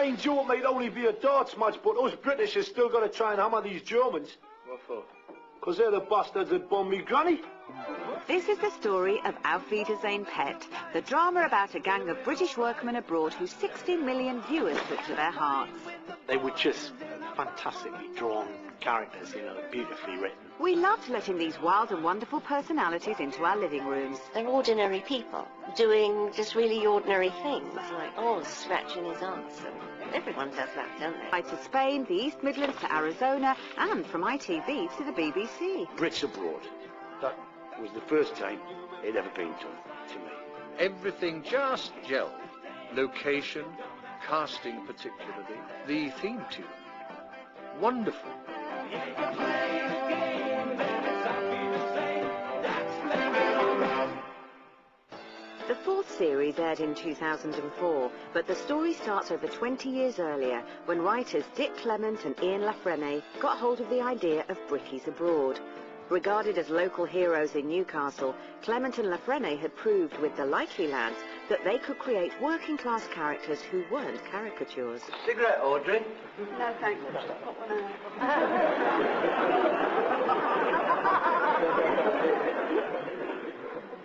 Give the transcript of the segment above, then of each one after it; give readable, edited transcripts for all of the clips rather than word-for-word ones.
main joke might only be a darts match, but us British has still got to try and hammer these Germans. What for? Because they're the bastards that bombed me granny. This is the story of Auf Wiedersehen Pet, the drama about a gang of British workmen abroad whose 60 million viewers took to their hearts. They were just fantastically drawn characters, you know, beautifully written. We loved letting these wild and wonderful personalities into our living rooms. They're ordinary people doing just really ordinary things, like, oh, scratching his arse. Everyone does that, don't they? To Spain, the East Midlands to Arizona, and from ITV to the BBC. Brits abroad. That was the first time it ever been done to me. Everything just gelled. Location, casting particularly, the theme tune. Wonderful. The fourth series aired in 2004, but the story starts over 20 years earlier, when writers Dick Clement and Ian Lafrene got hold of the idea of Brickies abroad. Regarded as local heroes in Newcastle, Clement and Lafrene had proved with the Likely Lads that they could create working-class characters who weren't caricatures. Cigarette, Audrey? No, thanks. Put one out.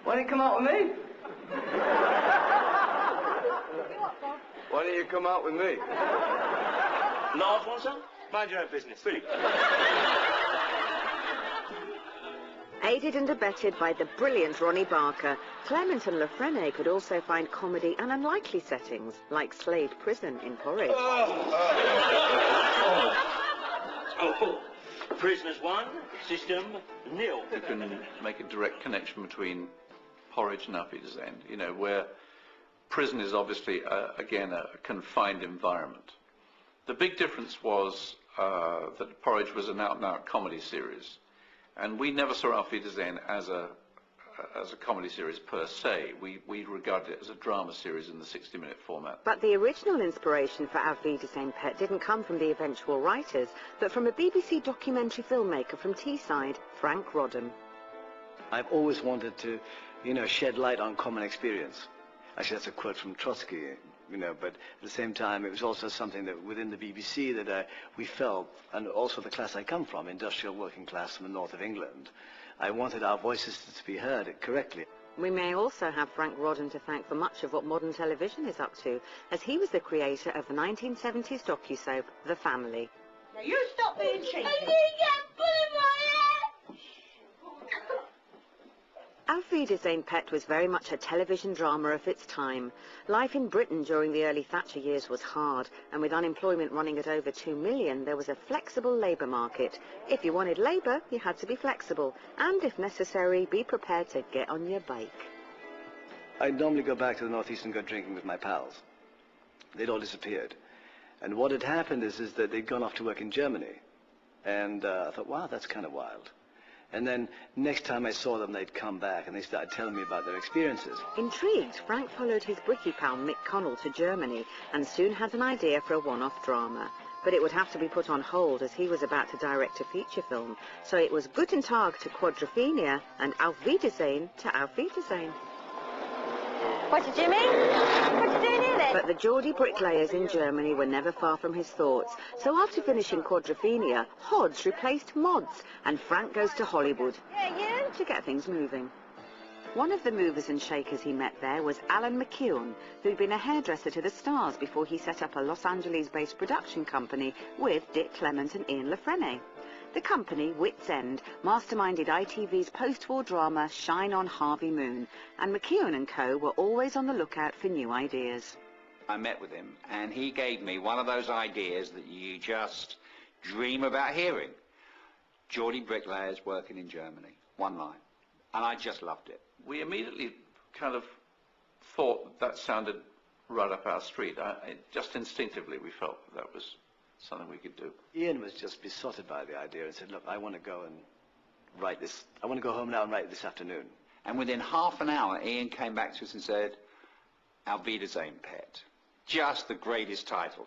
Why don't you come out with me? Why don't you come out with me? Large one, sir? Mind your own business. Really? Aided and abetted by the brilliant Ronnie Barker, Clement and Lafrene could also find comedy and unlikely settings, like Slade Prison in Porridge. Oh, prisoners 1, system 0. You can make a direct connection between Porridge and Auf Wiedersehen, you know, where prison is obviously, again, a confined environment. The big difference was that Porridge was an out-and-out comedy series. And we never saw Auf Wiedersehen as a comedy series per se. We regarded it as a drama series in the 60-minute format. But the original inspiration for Auf Wiedersehen Pet didn't come from the eventual writers, but from a BBC documentary filmmaker from Teesside, Frank Rodham. I've always wanted to, you know, shed light on common experience. Actually, that's a quote from Trotsky, you know, but at the same time, it was also something that within the BBC that we felt, and also the class I come from, industrial working class from the north of England, I wanted our voices to be heard correctly. We may also have Frank Rodham to thank for much of what modern television is up to, as he was the creator of the 1970s docusoap, The Family. Now you stop being cheeky. Auf Wiedersehen Pet was very much a television drama of its time. Life in Britain during the early Thatcher years was hard, and with unemployment running at over 2 million, there was a flexible labour market. If you wanted labour, you had to be flexible, and if necessary, be prepared to get on your bike. I'd normally go back to the northeast and go drinking with my pals. They'd all disappeared. And what had happened is that they'd gone off to work in Germany. And I thought, wow, that's kind of wild. And then next time I saw them, they'd come back and they started telling me about their experiences. Intrigued, Frank followed his Bricky pal Mick Connell to Germany and soon had an idea for a one-off drama. But it would have to be put on hold as he was about to direct a feature film. So it was Guten Tag to Quadrophenia and Auf Wiedersehen to Auf Wiedersehen. What did you mean? What you doing here then? But the Geordie bricklayers in Germany were never far from his thoughts. So after finishing Quadrophenia, Hodds replaced Mods, and Frank goes to Hollywood. Yeah, you? To get things moving. One of the movers and shakers he met there was Alan McKeown, who'd been a hairdresser to the stars before he set up a Los Angeles-based production company with Dick Clement and Ian Lafrene. The company, Wits End, masterminded ITV's post-war drama Shine on Harvey Moon, and McKeown & Co. were always on the lookout for new ideas. I met with him, and he gave me one of those ideas that you just dream about hearing. Geordie bricklayers working in Germany. One line. And I just loved it. We immediately kind of thought that sounded right up our street. Just instinctively we felt that was something we could do. Ian was just besotted by the idea and said, look, I want to go and write this. I want to go home now and write it this afternoon. And within half an hour, Ian came back to us and said, Auf Wiedersehen Pet. Just the greatest title.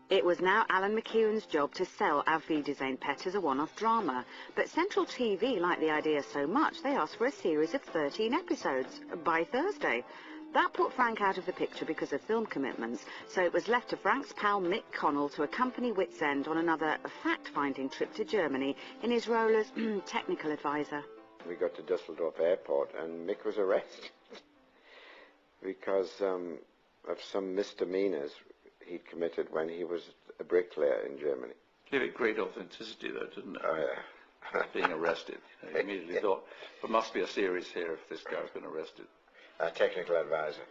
It was now Alan McKeown's job to sell Auf Wiedersehen Pet as a one-off drama, but Central TV liked the idea so much they asked for a series of 13 episodes by Thursday. That put Frank out of the picture because of film commitments, so it was left to Frank's pal Mick Connell to accompany Witzend on another fact-finding trip to Germany in his role as technical advisor. We got to Dusseldorf Airport and Mick was arrested because of some misdemeanors he'd committed when he was a bricklayer in Germany. Gave it great authenticity, though, didn't it? Oh, yeah. Being arrested. You immediately thought, there must be a series here if this guy's been arrested. A technical advisor.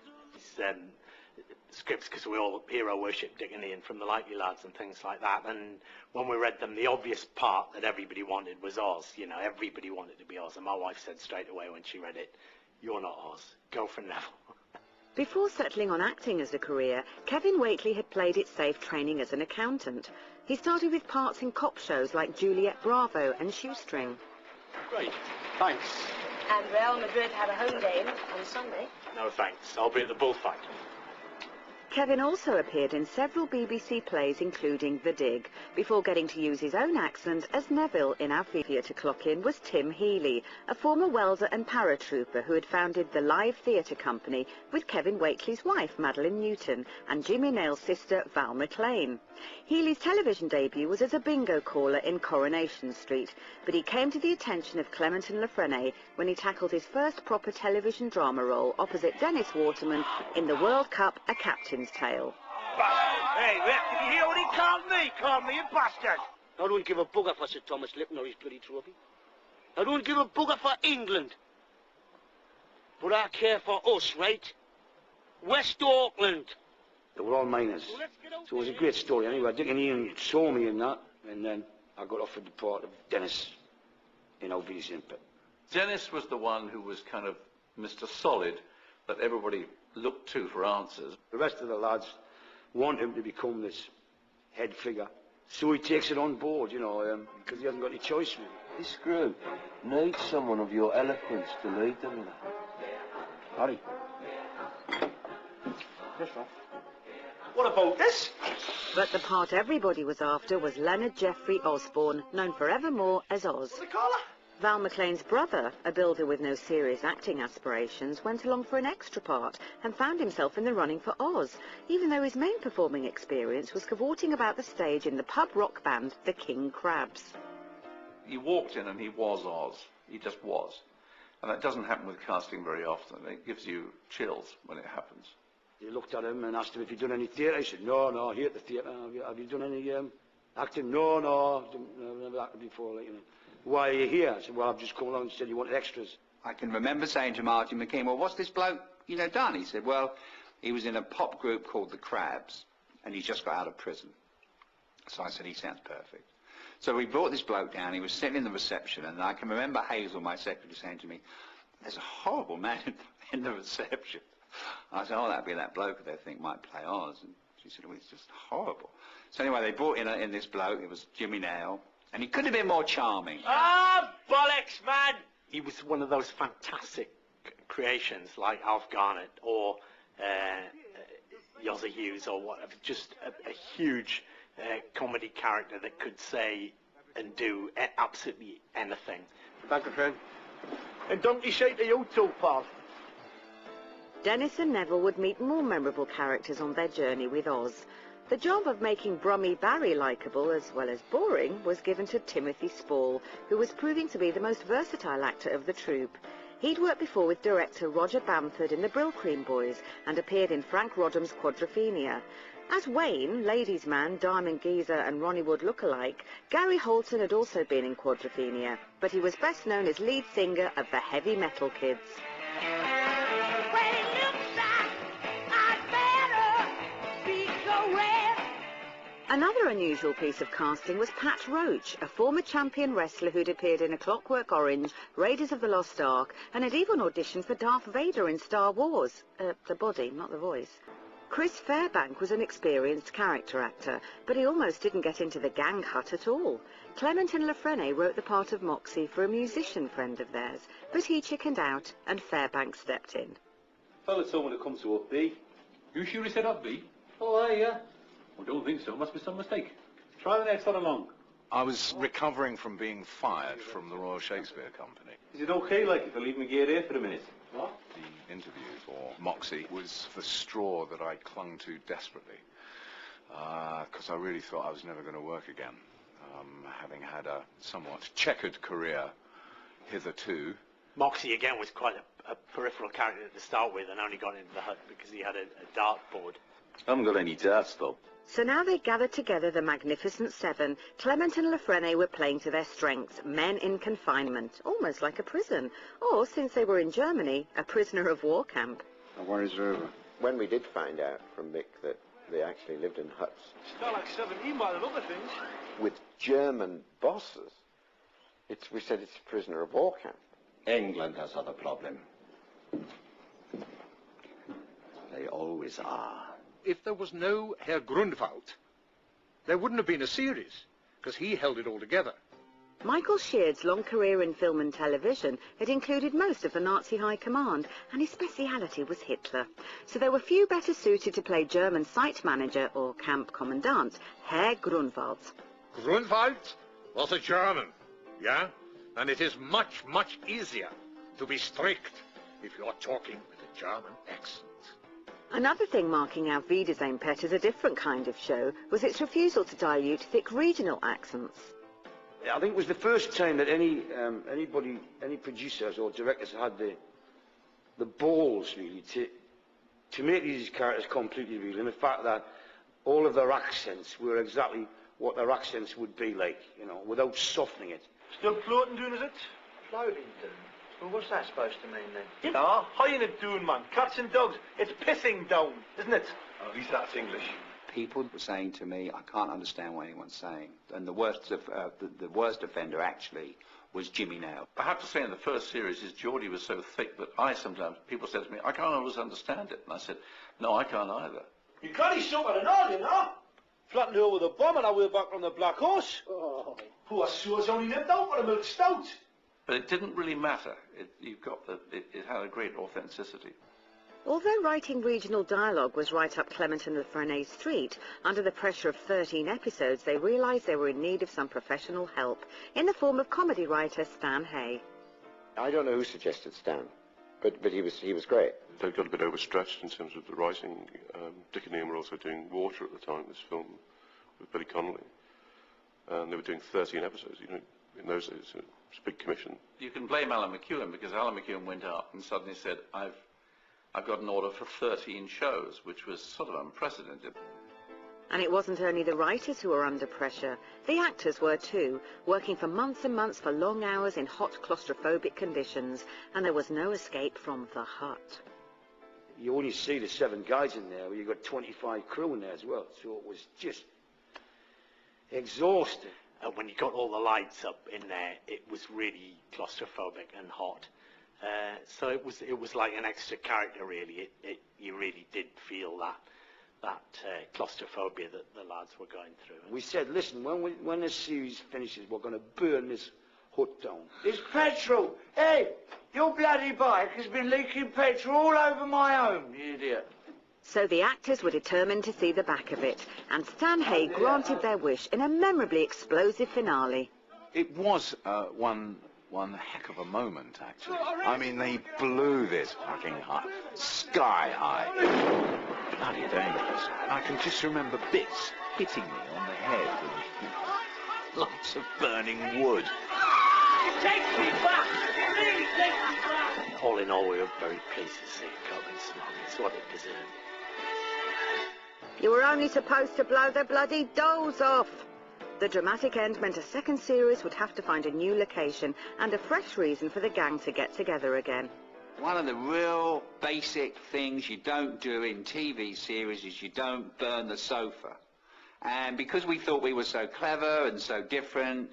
Scripts, because we all hero worship Dick and Ian from the Likely Lads and things like that, and when we read them, the obvious part that everybody wanted was Oz. You know, everybody wanted to be Oz, and my wife said straight away when she read it, "You're not Oz, go for Neville." Before settling on acting as a career, Kevin Whately had played it safe training as an accountant. He started with parts in cop shows like Juliet Bravo and Shoestring. Great, thanks. And Real Madrid had a home game on Sunday. No thanks, I'll be at the bullfight. Kevin also appeared in several BBC plays, including The Dig. Before getting to use his own accent as Neville in Our Fear to Clock In was Tim Healy, a former welder and paratrooper who had founded the Live Theatre Company with Kevin Whately's wife, Madeline Newton, and Jimmy Nail's sister, Val McLean. Healy's television debut was as a bingo caller in Coronation Street, but he came to the attention of Clement and Lafrene when he tackled his first proper television drama role opposite Dennis Waterman in the World Cup A Captain's Tale. Bastard! Hey, Rick, did you hear what he called me? Called me a bastard! I don't give a bugger for Sir Thomas Lipton or his bloody trophy. I don't give a bugger for England. But I care for us, right? West Auckland. They were all miners. So it was a great story. Anyway, Dick and Ian saw me in that, and then I got offered the part of Dennis in Our Wiedersehen. Dennis was the one who was kind of Mr. Solid that everybody looked to for answers. The rest of the lads want him to become this head figure. So he takes it on board, you know, because he hasn't got any choice really. This group needs someone of your eloquence to lead them. Harry. Yes, Ralph. What about this? But the part everybody was after was Leonard Jeffrey Osborne, known forevermore as Oz. Val McLean's brother, a builder with no serious acting aspirations, went along for an extra part and found himself in the running for Oz, even though his main performing experience was cavorting about the stage in the pub rock band The King Crabs. You walked in and he was Oz. He just was. And that doesn't happen with casting very often. It gives you chills when it happens. He looked at him and asked him if he'd done any theatre. He said, no, here at the theatre. Have you done any acting? No, I've never acted before. Like, you know. Why are you here? I said, well, I've just come along and said you wanted extras. I can remember saying to Martin McKean, well, what's this bloke, done? He said, well, he was in a pop group called The Crabs, and he just got out of prison. So I said, he sounds perfect. So we brought this bloke down. He was sitting in the reception, and I can remember Hazel, my secretary, saying to me, there's a horrible man in the reception. I said, oh, that'd be that bloke that they think might play Oz. And she said, oh, it's just horrible. So anyway, they brought in this bloke. It was Jimmy Nail. And he couldn't have been more charming. Ah, bollocks, man! He was one of those fantastic creations like Alf Garnett or Yosser Hughes or whatever. Just a huge comedy character that could say and do absolutely anything. Thank you, friend. And donkey shake to you too, pal. Dennis and Neville would meet more memorable characters on their journey with Oz. The job of making Brummy Barry likeable as well as boring was given to Timothy Spall, who was proving to be the most versatile actor of the troupe. He'd worked before with director Roger Bamford in The Brill Cream Boys and appeared in Frank Rodham's Quadrophenia. As Wayne, Ladies' Man, Diamond Geezer and Ronnie Wood look-alike, Gary Holton had also been in Quadrophenia, but he was best known as lead singer of the Heavy Metal Kids. Another unusual piece of casting was Pat Roach, a former champion wrestler who'd appeared in A Clockwork Orange, Raiders of the Lost Ark, and had even auditioned for Darth Vader in Star Wars. The body, not the voice. Chris Fairbank was an experienced character actor, but he almost didn't get into the gang hut at all. Clement and Lafrene wrote the part of Moxie for a musician friend of theirs, but he chickened out and Fairbank stepped in. Fella told me to come to Up B. You sure he said Up B? Oh, aye, yeah. I don't think so. Must be some mistake. Try the next one along. I was recovering from being fired from the Royal Shakespeare Company. Is it okay, like, if I leave my gear here for a minute? What? The interview for Moxie was the straw that I clung to desperately, because I really thought I was never going to work again, having had a somewhat checkered career hitherto. Moxie, again, was quite a peripheral character to start with and only got into the hut because he had a dartboard. I haven't got any darts, though. So now they gathered together the Magnificent Seven. Clement and Lafrene were playing to their strengths, men in confinement, almost like a prison, or, since they were in Germany, a prisoner of war camp. The worries are over. When we did find out from Mick that they actually lived in huts. It's not like 17 by the look of things. With German bosses, we said it's a prisoner of war camp. England has had a problem. They always are. If there was no Herr Grunwald, there wouldn't have been a series, because he held it all together. Michael Sheard's long career in film and television had included most of the Nazi high command, and his speciality was Hitler. So there were few better suited to play German site manager or camp commandant, Herr Grunwald. Grunwald was a German, yeah? And it is much, much easier to be strict if you're talking with a German accent. Another thing marking our Wiedersehen pet as a different kind of show was its refusal to dilute thick regional accents. I think it was the first time that any producers or directors had the balls really to make these characters completely real, and the fact that all of their accents were exactly what their accents would be like, you know, without softening it. Still floating doing, is it? Floating doon? Well, what's that supposed to mean then? Ah, high in it doing, man. Cats and dogs. It's pissing down, isn't it? At least that's English. People were saying to me, I can't understand what anyone's saying. And the worst offender actually was Jimmy Nail. I have to say, in the first series, his Geordie was so thick that people said to me, I can't always understand it. And I said, no, I can't either. You can't eat something and all, you know. Flattened her with a bomb and I wheel back on the Black Horse. Oh. Poor Sue's only lived out with a milk stout. But it didn't really matter. It had a great authenticity. Although writing regional dialogue was right up Clement and Lafrene's street, under the pressure of 13 episodes, they realised they were in need of some professional help, in the form of comedy writer Stan Hay. I don't know who suggested Stan, but he was great. They got a bit overstretched in terms of the writing. Dick and Ian were also doing Water at the time, this film with Billy Connolly. And they were doing 13 episodes, you know, in those days. It was a big commission. You can blame Alan McEwen, because Alan McEwen went up and suddenly said, I've got an order for 13 shows, which was sort of unprecedented. And it wasn't only the writers who were under pressure. The actors were too, working for months and months for long hours in hot claustrophobic conditions, and there was no escape from the hut. You only see the 7 guys in there, you got 25 crew in there as well, so it was just exhausting. When you got all the lights up in there, it was really claustrophobic and hot. So it was like an extra character, really. You really did feel that claustrophobia that the lads were going through. We said, listen, when this series finishes, we're going to burn this hut down. It's petrol! Hey, your bloody bike has been leaking petrol all over my home, you idiot. So the actors were determined to see the back of it, and Stan Hay granted their wish in a memorably explosive finale. It was one heck of a moment, actually. I mean, they blew this fucking hut sky high. Bloody dangerous. I can just remember bits hitting me on the head and lots of burning wood. It takes me back! It really takes me back! All in all, we were very pleased to see it go in smoke. It's what it deserved. You were only supposed to blow the bloody doors off. The dramatic end meant a second series would have to find a new location and a fresh reason for the gang to get together again. One of the real basic things you don't do in TV series is you don't burn the sofa. And because we thought we were so clever and so different,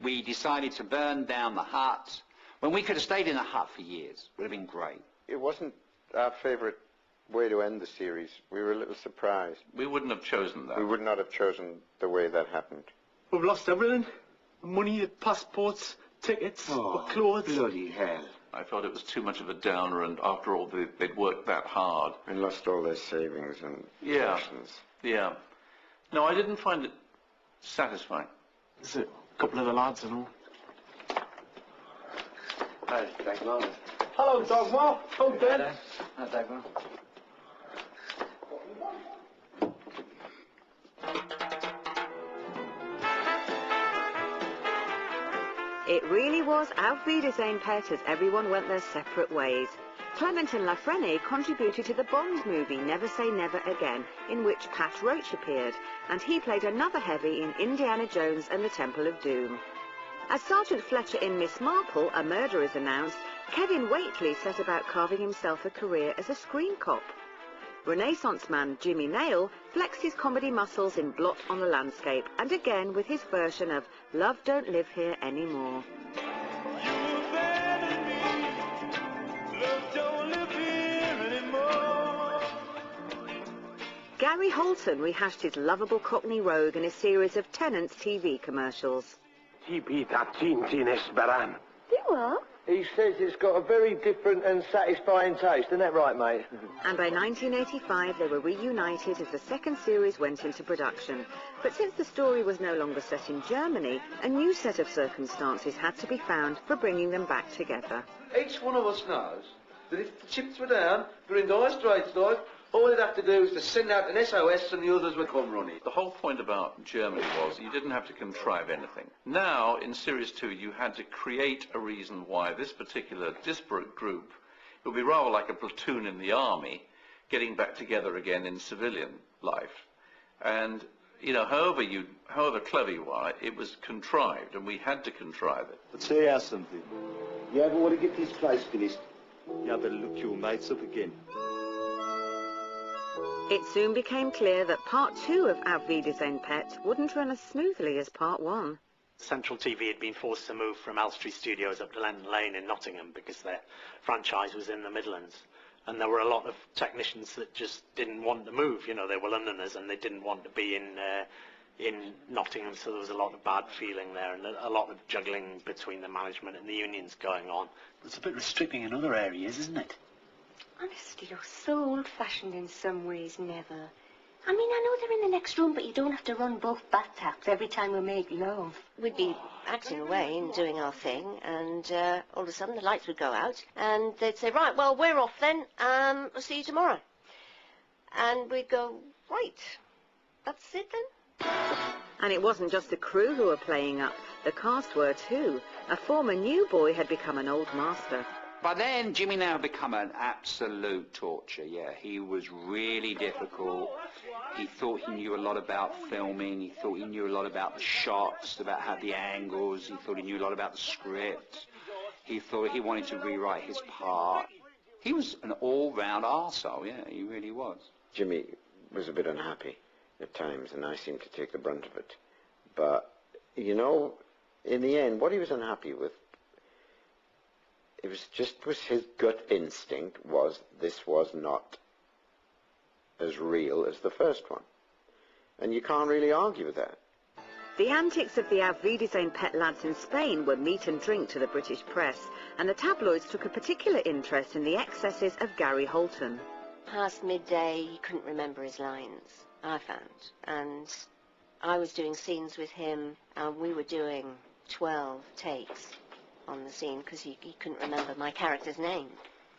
we decided to burn down the hut. When we could have stayed in the hut for years, it would have been great. It wasn't our favourite way to end the series. We were a little surprised. We wouldn't have chosen that. We would not have chosen the way that happened. We've lost everything. Money, passports, tickets, clothes. Bloody hell. I felt it was too much of a downer, and after all, they'd worked that hard. And lost all their savings and Yeah. possessions. Yeah. No, I didn't find it satisfying. There's a couple of the lads and all. Hey, Dagmar. Hello, Dagmar. Oh, Ben. Hi, Dagmar. It really was Auf Wiedersehen, Pet, as everyone went their separate ways. Clement and Lafrene contributed to the Bond movie Never Say Never Again, in which Pat Roach appeared, and he played another heavy in Indiana Jones and the Temple of Doom. As Sergeant Fletcher in Miss Marple, A Murder is Announced, Kevin Whately set about carving himself a career as a screen cop. Renaissance man Jimmy Nail flexed his comedy muscles in Blot on the Landscape, and again with his version of Love Don't Live Here Anymore. Gary Holton rehashed his lovable Cockney rogue in a series of Tennant's TV commercials. Tipi Tatin Esperan. You what? He says it's got a very different and satisfying taste. Isn't that right, mate? And by 1985 they were reunited as the second series went into production. But since the story was no longer set in Germany, a new set of circumstances had to be found for bringing them back together. Each one of us knows that if the chips were down, we're in dire straits, like, all they'd have to do is to send out an SOS and the others would come running. The whole point about Germany was you didn't have to contrive anything. Now, in Series 2, you had to create a reason why this particular disparate group, it would be rather like a platoon in the army, getting back together again in civilian life. And, you know, however clever you are, it was contrived, and we had to contrive it. But say you something. You ever want to get this place finished, you better look your mates up again. It soon became clear that Part 2 of Auf Wiedersehen, Pet wouldn't run as smoothly as Part 1. Central TV had been forced to move from Elstree Studios up to Lenton Lane in Nottingham because their franchise was in the Midlands. And there were a lot of technicians that just didn't want to move. You know, they were Londoners and they didn't want to be in Nottingham, so there was a lot of bad feeling there and a lot of juggling between the management and the unions going on. It's a bit restricting in other areas, isn't it? Honestly, you're so old-fashioned in some ways, Never. I mean, I know they're in the next room, but you don't have to run both bat taps every time we make love. We'd be acting away and doing our thing, and all of a sudden the lights would go out, and they'd say, right, well, we're off then, we'll see you tomorrow. And we'd go, right, that's it then? And it wasn't just the crew who were playing up, the cast were too. A former new boy had become an old master. By then, Jimmy now had become an absolute torture, yeah. He was really difficult. He thought he knew a lot about filming. He thought he knew a lot about the shots, about how the angles. He thought he knew a lot about the script. He thought he wanted to rewrite his part. He was an all-round arsehole, yeah, he really was. Jimmy was a bit unhappy at times, and I seemed to take the brunt of it. But, you know, in the end, what he was unhappy with, it was his gut instinct was this was not as real as the first one. And you can't really argue with that. The antics of the Auf Wiedersehen pet lads in Spain were meat and drink to the British press, and the tabloids took a particular interest in the excesses of Gary Holton. Past midday, he couldn't remember his lines, I found. And I was doing scenes with him, and we were doing 12 takes on the scene because he couldn't remember my character's name.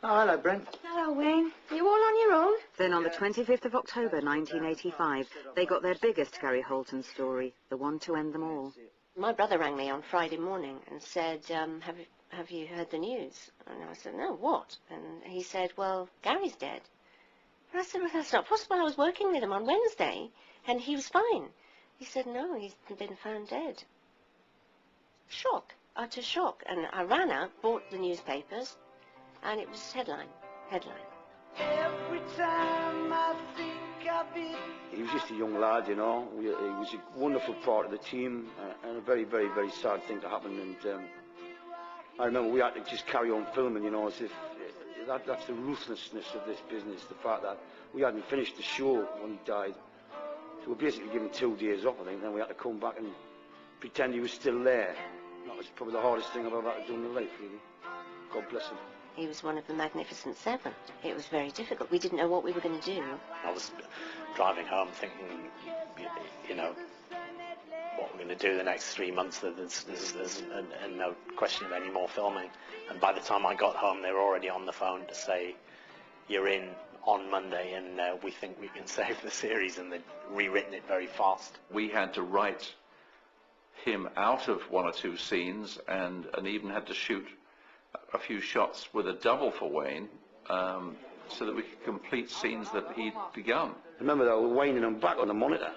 Oh, hello, Brent. Hello, Wayne. You all on your own? Then on the 25th of October 1985, they got their biggest Gary Holton story, the one to end them all. My brother rang me on Friday morning and said, have you heard the news? And I said, no, what? And he said, well, Gary's dead. And I said, well, that's not possible. I was working with him on Wednesday, and he was fine. He said, no, he's been found dead. Shock. Utter shock. And I ran out, bought the newspapers, and it was headline. Every time I think of it. He was just a young lad, you know. He was a wonderful part of the team, and a very, very, very sad thing to happen. And I remember we had to just carry on filming, you know, as if that's the ruthlessness of this business, the fact that we hadn't finished the show when he died. So we basically given 2 days off, I think, then we had to come back and pretend he was still there. That was probably the hardest thing I've ever had to do in my life, really. God bless him. He was one of the Magnificent Seven. It was very difficult. We didn't know what we were going to do. I was driving home thinking, you know, what we're going to do the next 3 months. There's no question of any more filming. And by the time I got home, they were already on the phone to say, you're in on Monday, and we think we can save the series, and they'd rewritten it very fast. We had to write him out of one or two scenes, and even had to shoot a few shots with a double for Wayne, so that we could complete scenes that he'd begun. Remember they were winding him back on the monitor.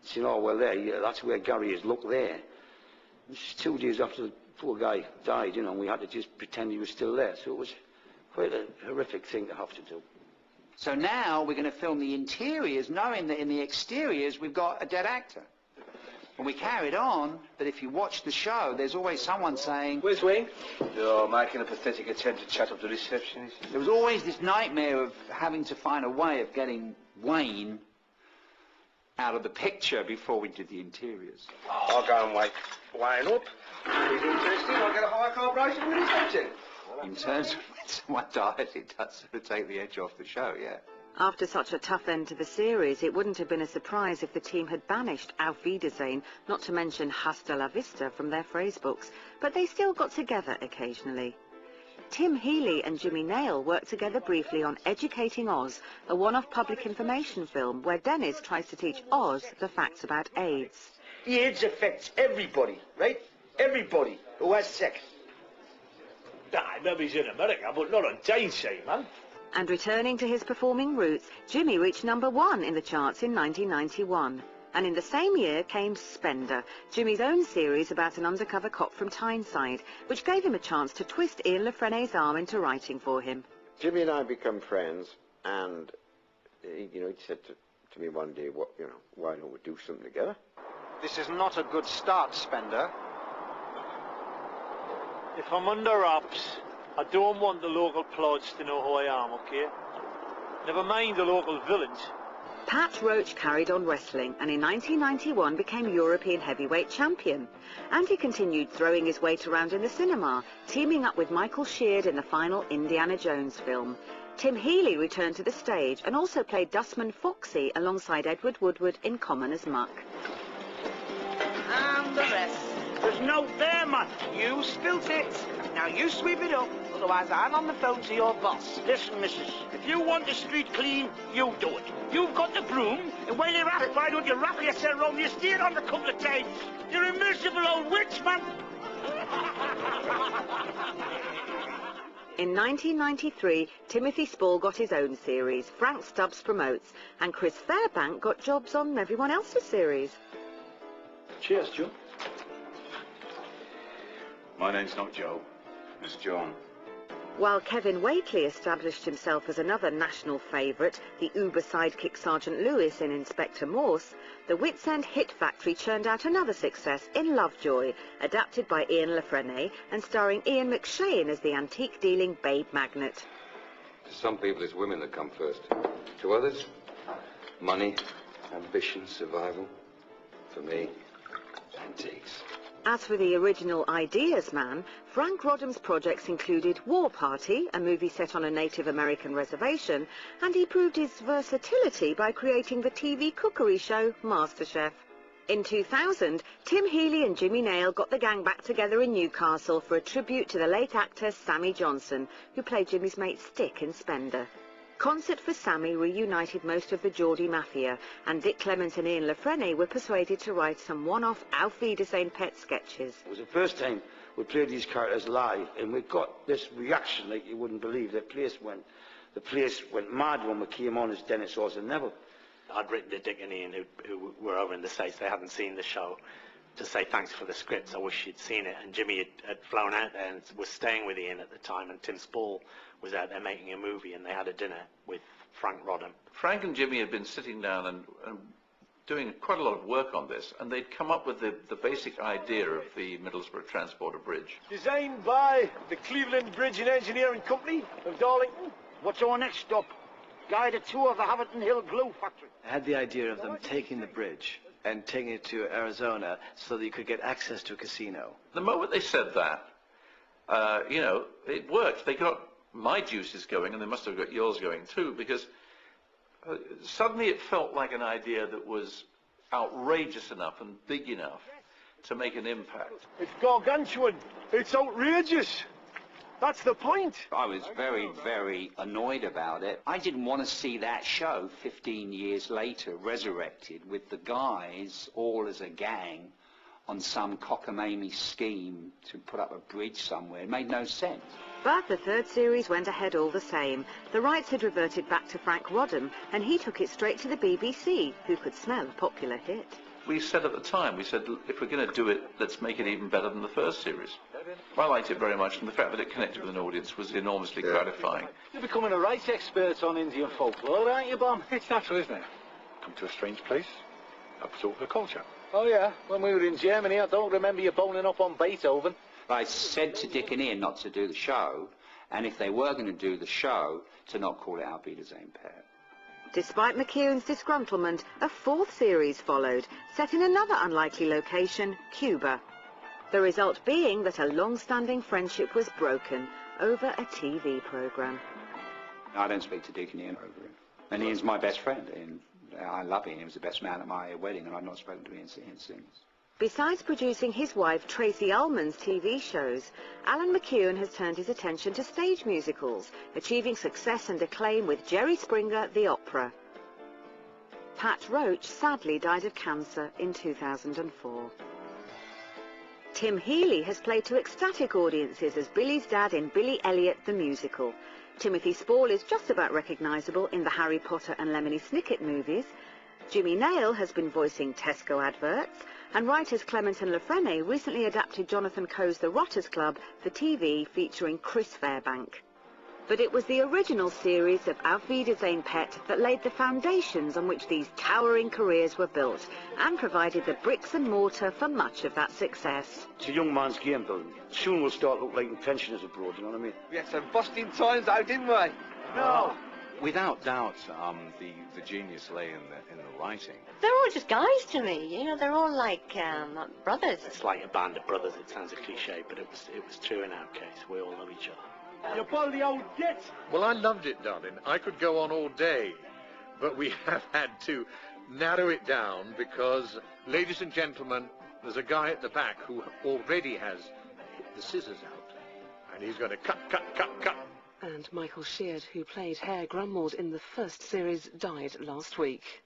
Saying, oh, well, there, yeah, that's where Gary is, look there. It's 2 days after the poor guy died, you know, and we had to just pretend he was still there. So it was quite a horrific thing to have to do. So now we're going to film the interiors, knowing that in the exteriors we've got a dead actor. And we carried on, but if you watch the show, there's always someone saying, "Where's Wayne?" You're making a pathetic attempt to chat up the receptionist. There was always this nightmare of having to find a way of getting Wayne out of the picture before we did the interiors. I'll go and wake Wayne up. He's interested. I'll get a higher corporation with his subject. In terms of when someone dies, it does sort of take the edge off the show, yeah. After such a tough end to the series, it wouldn't have been a surprise if the team had banished Auf Wiedersehen, not to mention Hasta la Vista, from their phrase books, but they still got together occasionally. Tim Healy and Jimmy Nail worked together briefly on Educating Oz, a one-off public information film where Dennis tries to teach Oz the facts about AIDS. AIDS affects everybody, right? Everybody who has sex. Nah, maybe he's in America, but not on Dainsay, man. And returning to his performing roots, Jimmy reached #1 in the charts in 1991. And in the same year came Spender, Jimmy's own series about an undercover cop from Tyneside, which gave him a chance to twist Ian La Frenay's arm into writing for him. Jimmy and I become friends, and he said to me one day, why don't we do something together? This is not a good start, Spender. If I'm under wraps, I don't want the local plods to know who I am, okay? Never mind the local villains. Pat Roach carried on wrestling and in 1991 became European heavyweight champion. And he continued throwing his weight around in the cinema, teaming up with Michael Sheard in the final Indiana Jones film. Tim Healy returned to the stage and also played Dustman Foxy alongside Edward Woodward in Common as Muck. And the rest. There's no there, man. You spilt it. Now you sweep it up, otherwise I'm on the phone to your boss. Listen, missus, if you want the street clean, you do it. You've got the broom, and while you're at it, why don't you wrap yourself around your steer on a couple of times? You're a merciful old witch, man. In 1993, Timothy Spall got his own series, Frank Stubbs Promotes, and Chris Fairbank got jobs on everyone else's series. Cheers, Joe. My name's not Joe, it's John. While Kevin Whately established himself as another national favourite, the Uber sidekick Sergeant Lewis in Inspector Morse, the Wits End hit factory churned out another success in Lovejoy, adapted by Ian La Frenay and starring Ian McShane as the antique-dealing babe magnate. To some people, it's women that come first. To others, money, ambition, survival. For me, antiques. As for the original ideas man, Frank Rodham's projects included War Party, a movie set on a Native American reservation, and he proved his versatility by creating the TV cookery show MasterChef. In 2000, Tim Healy and Jimmy Nail got the gang back together in Newcastle for a tribute to the late actor Sammy Johnson, who played Jimmy's mate Stick in Spender. Concert for Sammy reunited most of the Geordie Mafia, and Dick Clement and Ian La Frenay were persuaded to write some one-off Auf Wiedersehen pet sketches. It was the first time we played these characters live, and we got this reaction like you wouldn't believe. The place went mad when we came on as Dennis Oz and Neville. I'd written to Dick and Ian, who were over in the States. They hadn't seen the show, to say thanks for the scripts. I wish you'd seen it. And Jimmy had flown out there and was staying with Ian at the time, and Tim Spall was out there making a movie, and they had a dinner with Frank Rodham. Frank and Jimmy had been sitting down and doing quite a lot of work on this, and they'd come up with the basic idea of the Middlesbrough Transporter Bridge. Designed by the Cleveland Bridge and Engineering Company of Darlington. What's our next stop? Guided tour of the Haverton Hill glue factory. I had the idea of them taking the bridge and taking it to Arizona so that you could get access to a casino. The moment they said that, it worked. They got my juices going, and they must have got yours going too, because suddenly it felt like an idea that was outrageous enough and big enough to make an impact. It's gargantuan. It's outrageous. That's the point. I was very, very annoyed about it. I didn't want to see that show 15 years later resurrected with the guys all as a gang on some cockamamie scheme to put up a bridge somewhere. It made no sense. But the third series went ahead all the same. The rights had reverted back to Frank Rodham, and he took it straight to the BBC, who could smell a popular hit. We said at the time, we said, if we're going to do it, let's make it even better than the first series. I liked it very much, and the fact that it connected with an audience was enormously gratifying. You're becoming a right expert on Indian folklore, aren't you, Bom? It's natural, isn't it? Come to a strange place, absorb the culture. Oh, yeah. When we were in Germany, I don't remember you boning up on Beethoven. I said to Dick and Ian not to do the show, and if they were going to do the show, to not call it our Wiedersehen pair. Despite McEwan's disgruntlement, a fourth series followed, set in another unlikely location, Cuba. The result being that a long-standing friendship was broken over a TV programme. I don't speak to Dick and Ian over it. And Ian's my best friend, and I love Ian. He was the best man at my wedding, and I've not spoken to Ian since. Besides producing his wife Tracy Ullman's TV shows, Alan McEwan has turned his attention to stage musicals, achieving success and acclaim with Jerry Springer The Opera. Pat Roach sadly died of cancer in 2004. Tim Healy has played to ecstatic audiences as Billy's dad in Billy Elliot the Musical. Timothy Spall is just about recognisable in the Harry Potter and Lemony Snicket movies. Jimmy Nail has been voicing Tesco adverts, and writers Clement and Lafrene recently adapted Jonathan Coe's The Rotters Club for TV featuring Chris Fairbank. But it was the original series of Auf Wiedersehen Pet that laid the foundations on which these towering careers were built and provided the bricks and mortar for much of that success. It's a young man's game, Bill. Soon we'll start looking like pensioners abroad, you know what I mean? We had some busting times out, didn't we? No. Without doubt, the genius lay in the writing. They're all just guys to me, you know, they're all like brothers. It's like a band of brothers. It sounds a cliche, but it was true in our case. We all love each other. You baldy old git! Well, I loved it, darling. I could go on all day, but we have had to narrow it down because, ladies and gentlemen, there's a guy at the back who already has the scissors out, and he's going to cut. And Michael Sheard, who played Herr Grumwald in the first series, died last week.